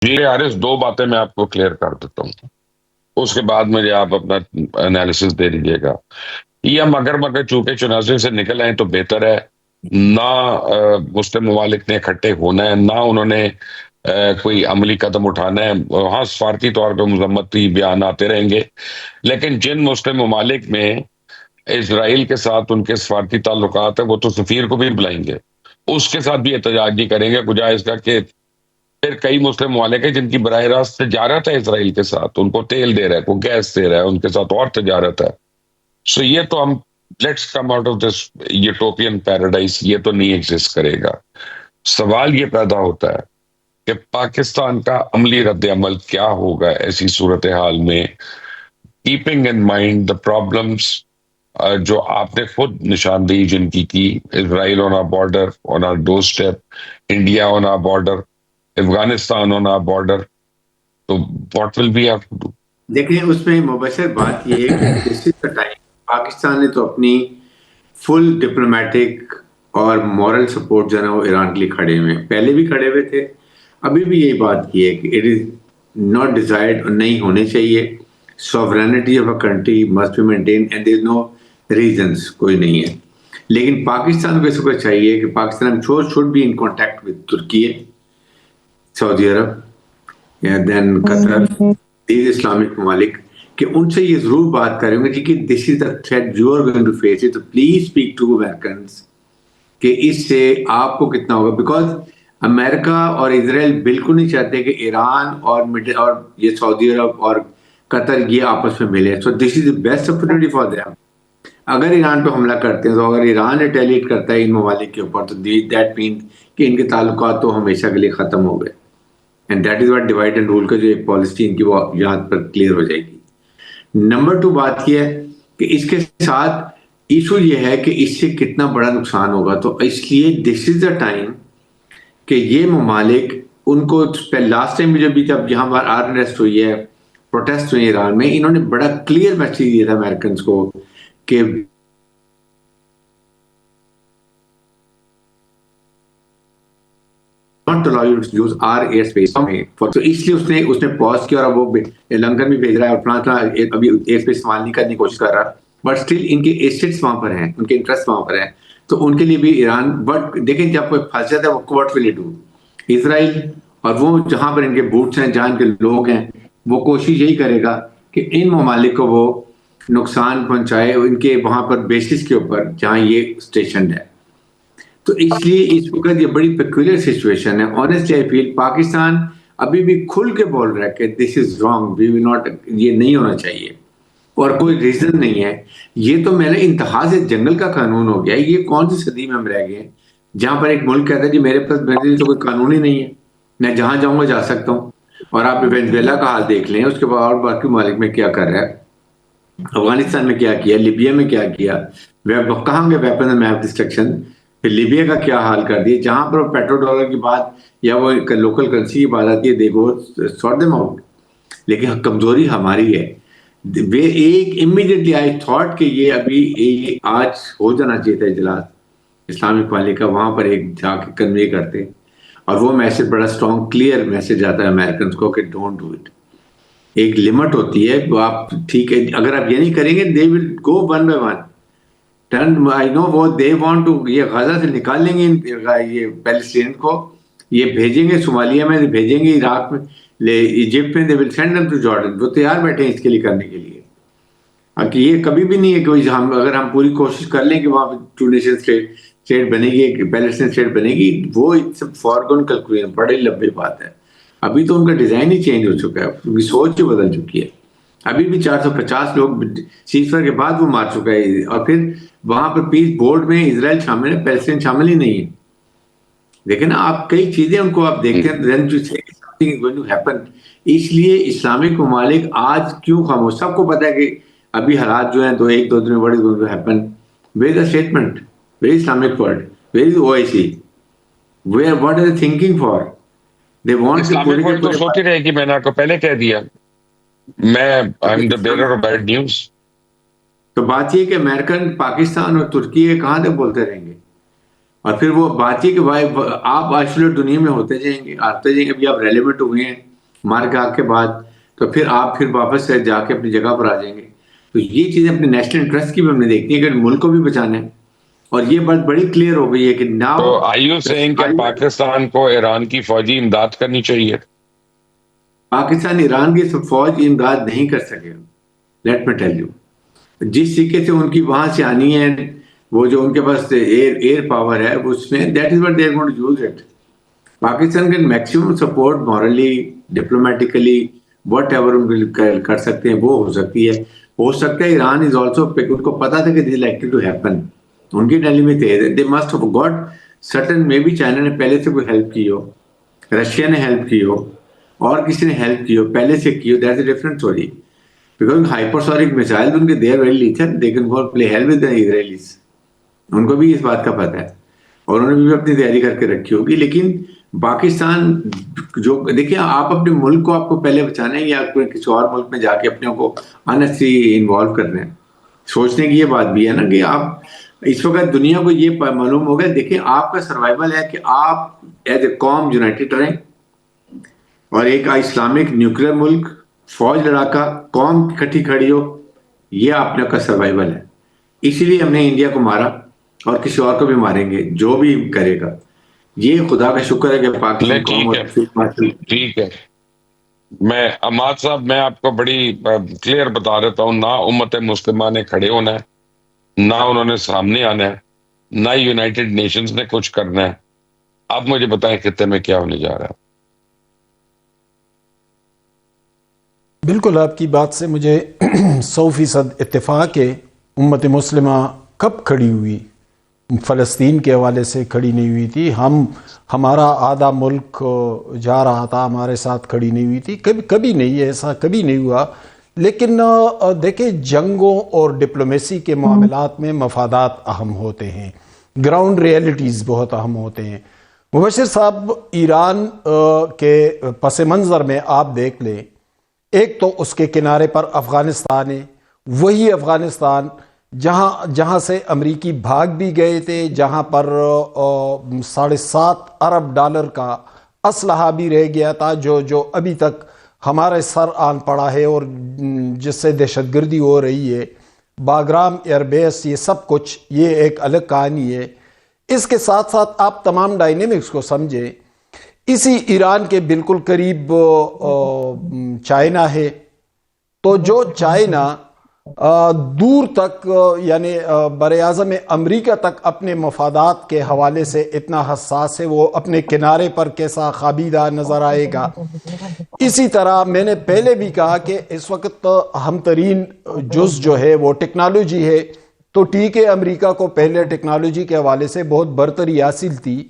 جی حارث، دو باتیں میں آپ کو کلیئر کر دیتا ہوں، اس کے بعد مجھے آپ اپنا انالیسس دے دیجیے گا. یہ مگر مگر چونکہ چنازع سے نکل آئے تو بہتر ہے. نہ مسلم ممالک نے اکٹھے ہونا ہے، نہ انہوں نے کوئی عملی قدم اٹھانا ہے. ہاں، سفارتی طور پہ مذمتی بیان آتے رہیں گے، لیکن جن مسلم ممالک میں اسرائیل کے ساتھ ان کے سفارتی تعلقات ہیں، وہ تو سفیر کو بھی بلائیں گے، اس کے ساتھ بھی احتجاج نہیں کریں گے، بجائے اس کا کہ پھر کئی مسلم ممالک ہیں جن کی براہ راست تجارت ہے اسرائیل کے ساتھ، ان کو تیل دے رہا ہے، کوئی گیس دے رہا ہے، ان کے ساتھ اور تجارت ہے. سو یہ تو ہم let's come out of this utopian paradise, یہ تو نہیں ایگزسٹ کرے گا. سوال یہ پیدا ہوتا ہے کہ پاکستان کا عملی رد عمل کیا ہوگا ایسی صورتحال میں، keeping in mind the problems جو آپ نے خود نشاندہی جن کی Israel on our border, on our doorstep, India on our border, Afghanistan on our border. تو what will be have to do? دیکھیں، اس میں مبشر بات یہ ہے کہ this is the time. Pakistan نے تو اپنی فل ڈپلومیٹک اور مورل سپورٹ جو ہے نا وہ ایران کے لیے کھڑے ہوئے ہیں، پہلے بھی کھڑے ہوئے تھے، ابھی بھی یہی بات کی ہے کہ اٹ از ناٹ ڈیزائرڈ، اور نہیں ہونے چاہیے. Sovereignty of a country must be maintain and there is no reasons, کوئی نہیں ہے. لیکن پاکستان کو اس کو چاہیے کہ Pakistan should be in contact with Turkey, سعودی عرب، دین قطر، دیز اسلامک ممالک، کہ ان سے یہ ضرور بات کریں گے کہ this is the threat you are going to face it, تو پلیز اسپیک ٹو امریکنس کہ اس سے آپ کو کتنا ہوگا. بیکاز امریکہ اور اسرائیل بالکل نہیں چاہتے کہ ایران اور یہ سعودی عرب اور قطر یہ آپس میں ملے. So this is the best opportunity for them. اگر ایران پہ حملہ کرتے ہیں، تو اگر ایران ریٹیلیٹ کرتا ہے ان ممالک کے اوپر، تو دیٹ مین کہ ان کے تعلقات تو ہمیشہ کے لیے ختم ہو گئے. And that is what divide and rule کا جو ایک پالیسی ان کی وہ یہاں پر کلیئر ہو جائے گی. نمبر 2 بات یہ ہے کہ اس کے ساتھ ایشو یہ ہے کہ اس سے کتنا بڑا نقصان ہوگا. تو اس لیے دس از دا ٹائم کہ یہ ممالک ان کو لاسٹ ٹائم جب یہاں پر آرسٹ ہوئی ہے، پروٹیسٹ ہوئی ایران میں، انہوں نے بڑا کلیئر میسج دیا تھا امریکنس کو کہ not allow you to use our airspace. تو اس لیے اس نے پاز کیا، اور وہ لنکن بھی بھیج رہا ہے اور فلاں ابھی ایئر اسپیس استعمال نہیں کرنے کی کوشش کر رہا، بٹ اسٹل ان کے ایسٹس وہاں پر ہیں، ان کے انٹرسٹ وہاں پر ہیں. تو ان کے لیے بھی ایران، بٹ دیکھیں جب کوئی پھنس جاتا ہے وہ واٹ ول ڈو. اسرائیل اور وہ جہاں پر ان کے بوٹس ہیں، جہاں ان کے لوگ ہیں، وہ کوشش یہی کرے گا کہ ان ممالک کو وہ نقصان پہنچائے ان کے وہاں پر بیسس کے اوپر جہاں یہ اسٹیشنڈ ہے. تو اس لیے اس وقت یہ بڑی پیکولر سچویشن ہے. آنیسٹلی آئی فیل پاکستان ابھی بھی کھل کے بول رہا ہے کہ this is wrong, we will not, یہ نہیں ہونا چاہیے، اور کوئی ریزن نہیں ہے. یہ تو میرے انتہا سے جنگل کا قانون ہو گیا. یہ کون سی صدی میں ہم رہ گئے جہاں پر ایک ملک کہتا ہے جی میرے پاس تو کوئی قانون ہی نہیں ہے، میں جہاں جاؤں گا جا سکتا ہوں. اور آپ وینزویلا کا حال دیکھ لیں، اس کے بعد اور باقی ممالک میں کیا کر رہا ہے، افغانستان میں کیا کیا، لیبیا میں کیا کیا، کہاں گئے ویپن اینڈ میپ ڈسٹرکشن. پھر لیبیا کا کیا حال کر دیا، جہاں پر پیٹرو ڈالر کی بات یا وہ لوکل کرنسی کی بات آتی ہے، دے گو سارٹ دیم آؤٹ. لیکن کمزوری ہماری ہے. ایک امیڈیٹلی آئی تھاٹ کہ یہ ابھی آج ہو جانا چاہیے تھا اجلاس اسلامک والی کا، وہاں پر ایک جا کے کنوے کرتے، اور وہ میسج بڑا اسٹرانگ کلیئر میسج آتا ہے امریکنس کو کہ ڈونٹ ڈو اٹ. ایک لمٹ ہوتی ہے، وہ آپ ٹھیک ہے اگر آپ یہ نہیں کریں گے they will go one by one. I know وہ they want to، یہ غزہ سے نکال لیں گے یہ پیلسٹین کو، یہ بھیجیں گے صومالیہ میں، بھیجیں گے عراق میں، ایجپٹ میں، they will send them to Jordan. وہ تیار بیٹھے ہیں اس کے لیے کرنے کے لیے. کہ یہ کبھی بھی نہیں ہے کہ اگر ہم پوری کوشش کر لیں کہ وہاں پہ 2 نیشن اسٹیٹ بنے گی، ایک پیلسٹین اسٹیٹ بنے گی، وہ فارگون کیلکولیشن، بڑی لمبی بات ہے. ابھی تو ان کا ڈیزائن ہی چینج ہو چکا ہے، ان کی سوچ ہی بدل چکی ہے. ابھی بھی 450 لوگ سیز فائر کے بعد وہ مار چکا ہے، اور پھر وہاں پر پیس بورڈ میں اسرائیل شامل ہے، پیلسٹین شامل ہی نہیں ہے. دیکھیں نا آپ کئی چیزیں ان کو آپ دیکھتے ہیں، then you say something is going to happen. اس لیے اسلامک ممالک آج کیوں خاموش؟ سب کو پتا ہے کہ ابھی حالات جو ہیں تو 1-2 دن میں what is going to happen. Where is the statement? Where is Islamic world? Where is OIC? What are they thinking for? They want Islamic world تو سوتی رہے گی، میں نے آپ کو پہلے کہہ دیا، میں I am the bearer of bad news. تو بات یہ کہ امریکن پاکستان اور ترکی کہاں تک بولتے رہیں گے؟ اور پھر وہ بات یہ کہ بھائی آپ آئسولیٹ دنیا میں ہوتے جائیں گے، آتے جائیں گے. ابھی آپ ریلیونٹ ہوئے ہیں مارکا کے بعد تو پھر آپ پھر واپس سے جا کے اپنی جگہ پر آ جائیں گے. تو یہ چیزیں اپنے نیشنل انٹرسٹ کی بھی ہم نے دیکھنی ہے کہ ملک کو بھی بچانا ہے. اور یہ بات بڑی کلیئر ہو گئی ہے کہ ناؤ تو آئی یو سیئنگ کہ پاکستان کو ایران کی فوجی امداد کرنی چاہیے؟ پاکستان ایران کی فوج امداد نہیں کر سکے. لیٹ می ٹیل یو، جس طریقے سے ان کی وہاں سے آنی ہے، وہ جو ان کے پاس ایئر پاور ہے اس میں، that is what they are going to use it. Pakistan کے maximum support morally, diplomatically, whatever ان کر سکتے ہیں وہ ہو سکتی ہے. ہو سکتا ہے ایران از آلسو، ان کو پتا تھا کہ this is likely to happen, ان کی ڈیلی میں تھے، they must have got certain, maybe China نے پہلے سے کوئی ہیلپ کی ہو، رشیا نے ہیلپ کی ہو، اور کسی نے ہیلپ کی ہو، پہلے سے کی ہو. That's a different story. Because hypersonic missile ان کے they are very lethal, they can go play hell with the Israelis. ان کو بھی اس بات کا پتہ ہے اور انہوں نے بھی اپنی تیاری کر کے رکھی ہوگی. لیکن پاکستان جو دیکھیں، آپ اپنے ملک کو آپ کو پہلے بچانا ہے یا کسی اور ملک میں جا کے اپنے کو انیسٹری انوالو کرنا ہے؟ سوچنے کی یہ بات بھی ہے نا کہ آپ اس وقت دنیا کو یہ معلوم ہو گیا. دیکھیں آپ کا سروائیول ہے کہ آپ ایز اے قوم یونائٹڈ رہیں، اور ایک اسلامک نیوکلیر ملک، فوج لڑاکا قوم اکٹھی کھڑی ہو، یہ آپ کا سروائیول ہے. اسی لیے ہم نے انڈیا کو مارا اور کسی اور کو بھی ماریں گے جو بھی کرے گا. یہ خدا کا شکر ہے کہ پاکستان قوم ٹھیک ہے. میں عماد صاحب، میں آپ کو بڑی کلیئر بتا دیتا ہوں، نہ امت مسلمہ نے کھڑے ہونا ہے، نہ انہوں نے سامنے آنا ہے، نہ یونائٹڈ نیشنز نے کچھ کرنا ہے. آپ مجھے بتائیں خطے میں کیا ہونے جا رہا ہے؟ بالکل آپ کی بات سے مجھے 100% اتفاق ہے. امت مسلمہ کب کھڑی ہوئی؟ فلسطین کے حوالے سے کھڑی نہیں ہوئی تھی. ہمارا آدھا ملک جا رہا تھا، ہمارے ساتھ کھڑی نہیں ہوئی تھی. کبھی نہیں، ایسا کبھی نہیں ہوا. لیکن دیکھیں، جنگوں اور ڈپلومیسی کے معاملات میں مفادات اہم ہوتے ہیں، گراؤنڈ ریئلٹیز بہت اہم ہوتے ہیں. مبشر صاحب، ایران کے پس منظر میں آپ دیکھ لیں، ایک تو اس کے کنارے پر افغانستان ہے، وہی افغانستان جہاں سے امریکی بھاگ بھی گئے تھے، جہاں پر $7.5 ارب کا اسلحہ بھی رہ گیا تھا، جو ابھی تک ہمارے سر آن پڑا ہے، اور جس سے دہشت گردی ہو رہی ہے، باگرام ایئر بیس، یہ سب کچھ یہ ایک الگ کہانی ہے. اس کے ساتھ ساتھ آپ تمام ڈائنامکس کو سمجھیں. اسی ایران کے بالکل قریب چائنا ہے. تو جو چائنا دور تک، یعنی براعظم امریکہ تک اپنے مفادات کے حوالے سے اتنا حساس ہے، وہ اپنے کنارے پر کیسا خوابیدہ نظر آئے گا. اسی طرح میں نے پہلے بھی کہا کہ اس وقت اہم ترین جز جو ہے وہ ٹیکنالوجی ہے. تو ٹھیک ہے، امریکہ کو پہلے ٹیکنالوجی کے حوالے سے بہت برتری حاصل تھی،